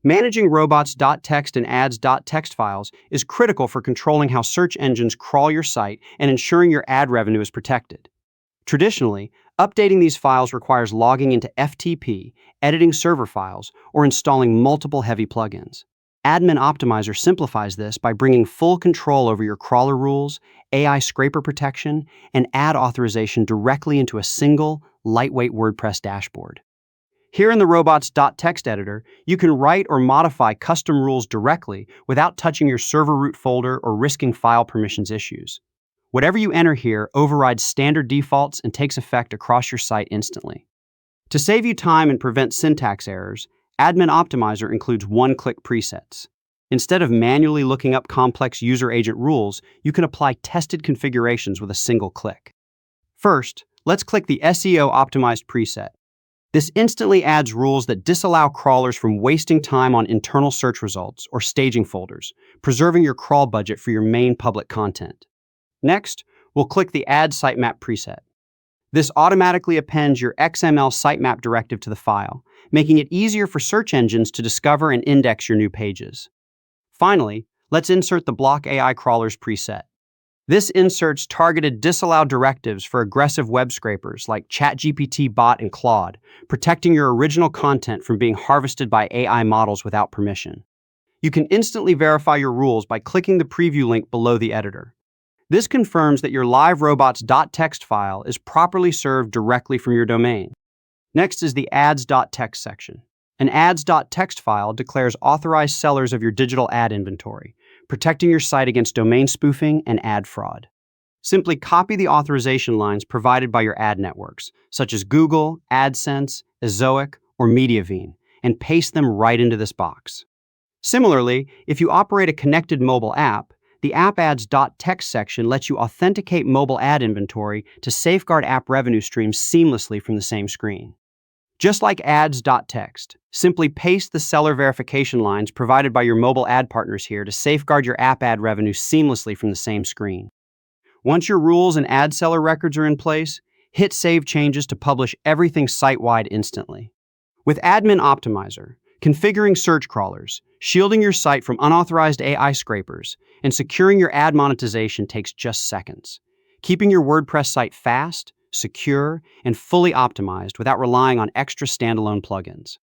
Managing Robots.txt and Ads.txt files is critical for controlling how search engines crawl your site and ensuring your ad revenue is protected. Traditionally, updating these files requires logging into FTP, editing server files, or installing multiple heavy plugins. Admin Optimizer simplifies this by bringing full control over your crawler rules, AI scraper protection, and ad authorization directly into a single, lightweight WordPress dashboard. Here in the Robots.txt editor, you can write or modify custom rules directly without touching your server root folder or risking file permissions issues. Whatever you enter here overrides standard defaults and takes effect across your site instantly. To save you time and prevent syntax errors, Admin Optimizer includes one-click presets. Instead of manually looking up complex user agent rules, you can apply tested configurations with a single click. First, let's click the SEO Optimized Preset. This instantly adds rules that disallow crawlers from wasting time on internal search results or staging folders, preserving your crawl budget for your main public content. Next, we'll click the Add Sitemap preset. This automatically appends your XML sitemap directive to the file, making it easier for search engines to discover and index your new pages. Finally, let's insert the Block AI Crawlers preset. This inserts targeted disallowed directives for aggressive web scrapers like ChatGPTBot and Claude, protecting your original content from being harvested by AI models without permission. You can instantly verify your rules by clicking the preview link below the editor. This confirms that your live robots.txt file is properly served directly from your domain. Next is the ads.txt section. An ads.txt file declares authorized sellers of your digital ad inventory, protecting your site against domain spoofing and ad fraud. Simply copy the authorization lines provided by your ad networks, such as Google, AdSense, Ezoic, or Mediavine, and paste them right into this box. Similarly, if you operate a connected mobile app, the App-ads.txt section lets you authenticate mobile ad inventory to safeguard app revenue streams seamlessly from the same screen. Just like ads.txt, simply paste the seller verification lines provided by your mobile ad partners here to safeguard your app ad revenue seamlessly from the same screen. Once your rules and ad seller records are in place, hit Save Changes to publish everything site-wide instantly. With Admin Optimizer, configuring search crawlers, shielding your site from unauthorized AI scrapers, and securing your ad monetization takes just seconds, keeping your WordPress site fast, secure, and fully optimized without relying on extra standalone plugins.